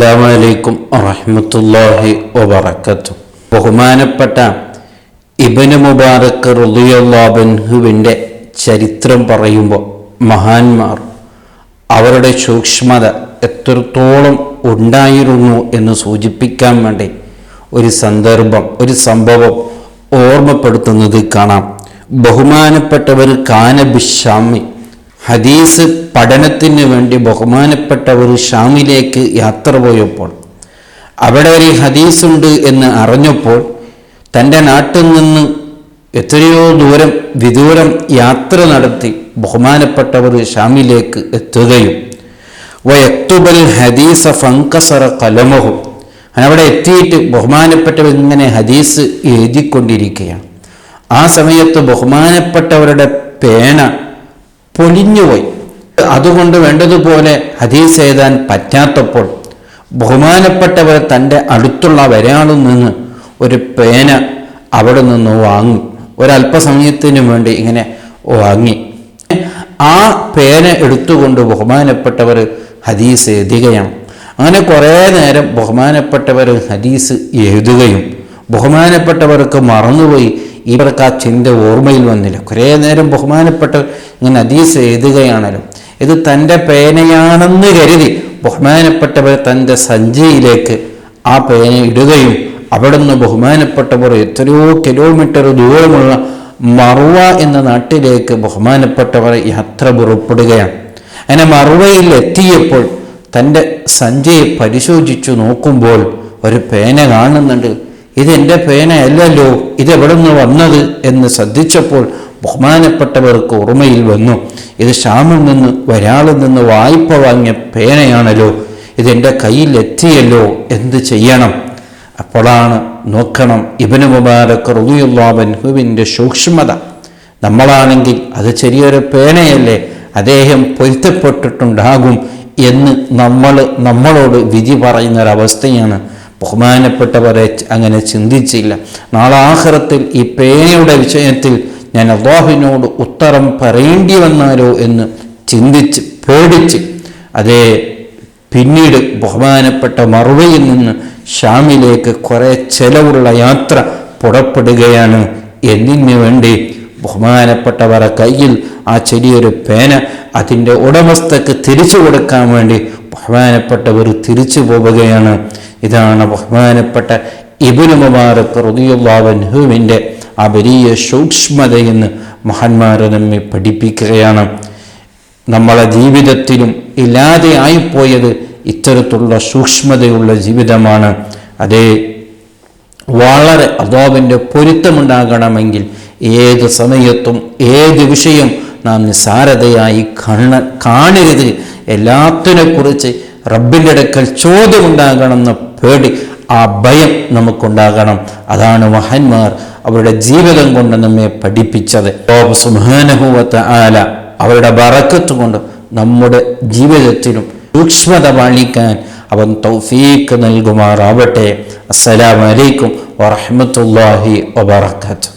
അസ്സലാമു അലൈക്കും വറഹ്മത്തുള്ളാഹി വബറകാതുഹു. ബഹുമാനപ്പെട്ട ഇബ്നു മുബാറക് റളിയല്ലാഹു അൻഹുവിൻ്റെ ചരിത്രം പറയുമ്പോൾ മഹാന്മാർ അവരുടെ സൂക്ഷ്മത എത്രത്തോളം ഉണ്ടായിരുന്നു എന്ന് സൂചിപ്പിക്കാൻ വേണ്ടി ഒരു സംഭവം ഓർമ്മപ്പെടുത്തുന്നത് കാണാം. ബഹുമാനപ്പെട്ടവർ കാനബിശ്ശാമി, ഹദീസ് പഠനത്തിന് വേണ്ടി ബഹുമാനപ്പെട്ടവർ ഷാമിലേക്ക് യാത്ര പോയപ്പോൾ അവിടെ ഒരു ഹദീസുണ്ട് എന്ന് അറിഞ്ഞപ്പോൾ തൻ്റെ നാട്ടിൽ നിന്ന് എത്രയോ വിദൂരം യാത്ര നടത്തി ബഹുമാനപ്പെട്ടവർ ഷാമിലേക്ക് എത്തുകയും വയക്തുബൽ ഹദീസ ഫങ്കസറ കലമഹു, അവിടെ എത്തിയിട്ട് ബഹുമാനപ്പെട്ടവർ ഇങ്ങനെ ഹദീസ് എഴുതിക്കൊണ്ടിരിക്കുകയാണ്. ആ സമയത്ത് ബഹുമാനപ്പെട്ടവരുടെ പേന പൊലിഞ്ഞുപോയി. അതുകൊണ്ട് വേണ്ടതുപോലെ ഹദീസ് എഴുതാൻ പറ്റാത്തപ്പോൾ ബഹുമാനപ്പെട്ടവർ തൻ്റെ അടുത്തുള്ള ഒരാളിൽ നിന്ന് ഒരു പേന അവിടെ നിന്ന് വാങ്ങി. ഒരല്പസമയത്തിന് വേണ്ടി ഇങ്ങനെ വാങ്ങി. ആ പേന എടുത്തുകൊണ്ട് ബഹുമാനപ്പെട്ടവർ ഹദീസ് എഴുതുകയാണ്. അങ്ങനെ കുറേ നേരം ബഹുമാനപ്പെട്ടവർ ഹദീസ് എഴുതുകയും ബഹുമാനപ്പെട്ടവർക്ക് മറന്നുപോയി. ഇവർക്ക് ആ ചിന്ത ഓർമ്മയിൽ വന്നില്ല. കുറേ നേരം ബഹുമാനപ്പെട്ടവർ ഇങ്ങനെ ഹദീസ് എഴുതുകയാണല്ലോ. ഇത് തൻ്റെ പേനയാണെന്ന് കരുതി ബഹുമാനപ്പെട്ടവർ തൻ്റെ സഞ്ചിയിലേക്ക് ആ പേന ഇടുകയും അവിടുന്ന് ബഹുമാനപ്പെട്ടവർ എത്രയോ കിലോമീറ്റർ ദൂരമുള്ള മറുവ എന്ന നാട്ടിലേക്ക് ബഹുമാനപ്പെട്ടവർ യാത്ര പുറപ്പെടുകയാണ്. അങ്ങനെ മറുവയിൽ എത്തിയപ്പോൾ തൻ്റെ സഞ്ചിയെ പരിശോധിച്ചു നോക്കുമ്പോൾ ഒരു പേന കാണുന്നുണ്ട്. ഇതെൻ്റെ പേനയല്ലല്ലോ, ഇതെവിടെ നിന്ന് വന്നത് എന്ന് ശ്രദ്ധിച്ചപ്പോൾ ബഹുമാനപ്പെട്ടവർക്ക് ഓർമ്മയിൽ വന്നു, ഇത് ഷാമിൽ നിന്ന് ഒരാളിൽ നിന്ന് വായ്പ വാങ്ങിയ പേനയാണല്ലോ, ഇതെൻ്റെ കയ്യിൽ എത്തിയല്ലോ, എന്ത് ചെയ്യണം? അപ്പോഴാണ് നോക്കണം ഇബ്നു മുബാറക് റളിയല്ലാഹു അൻഹുവിൻ്റെ സൂക്ഷ്മത. നമ്മളാണെങ്കിൽ അത് ചെറിയൊരു പേനയല്ലേ, അദ്ദേഹം പൊരുത്തപ്പെട്ടിട്ടുണ്ടാകും എന്ന് നമ്മളോട് വിധി പറയുന്നൊരവസ്ഥയാണ്. ബഹുമാനപ്പെട്ടവരെ അങ്ങനെ ചിന്തിച്ചില്ല. നാളെ ആഖിറത്തിൽ ഈ പേനയുടെ വിഷയത്തിൽ ഞാൻ അല്ലാഹുവിനോട് ഉത്തരം പറയേണ്ടി വന്നാലോ എന്ന് ചിന്തിച്ച് പേടിച്ച് അതേ പിന്നീട് ബഹുമാനപ്പെട്ട മറുവയിൽ നിന്ന് ഷാമിലേക്ക് കുറേ ചെലവുള്ള യാത്ര പുറപ്പെടുകയാണ്. എന്തിനു വേണ്ടി? ബഹുമാനപ്പെട്ടവരുടെ കയ്യിൽ ആ ചെറിയൊരു പേന അതിൻ്റെ ഉടമസ്ഥക്ക് തിരിച്ചു കൊടുക്കാൻ വേണ്ടി ബഹുമാനപ്പെട്ടവർ തിരിച്ചു പോവുകയാണ്. ഇതാണ് ബഹുമാനപ്പെട്ട ഇബ്നു മുബാറക് റളിയല്ലാഹു അൻഹുവിൻ്റെ ആ വലിയ സൂക്ഷ്മതയെന്ന് മഹാന്മാർ നമ്മെ പഠിപ്പിക്കുകയാണ്. നമ്മളെ ജീവിതത്തിലും ഇല്ലാതെ ആയിപ്പോയത് ഇത്തരത്തിലുള്ള സൂക്ഷ്മതയുള്ള ജീവിതമാണ്. അതേ വളരെ അല്ലാഹുവിൻ്റെ പൊരുത്തമുണ്ടാകണമെങ്കിൽ ഏത് സമയത്തും ഏത് വിഷയം നാം നിസ്സാരതയായി കാണരുത്. എല്ലാത്തിനെക്കുറിച്ച് റബ്ബിൻ്റെ അടുക്കൽ ചോദ്യമുണ്ടാകണമെന്ന പേടി, ആ ഭയം നമുക്കുണ്ടാകണം. അതാണ് മഹാന്മാർ അവരുടെ ജീവിതം കൊണ്ട് നമ്മെ പഠിപ്പിച്ചത്. അല്ലാഹു സുബ്ഹാനഹു വ തആല അവരുടെ ബറക്കത്ത് കൊണ്ട് നമ്മുടെ ജീവിതത്തിലും സൂക്ഷ്മത പാലിക്കാൻ അവൻ തൗഫീഖ് നൽകുമാറാവട്ടെ. അസ്സലാമു അലൈക്കും വറഹ്മത്തുള്ളാഹി വബറകാതുഹു.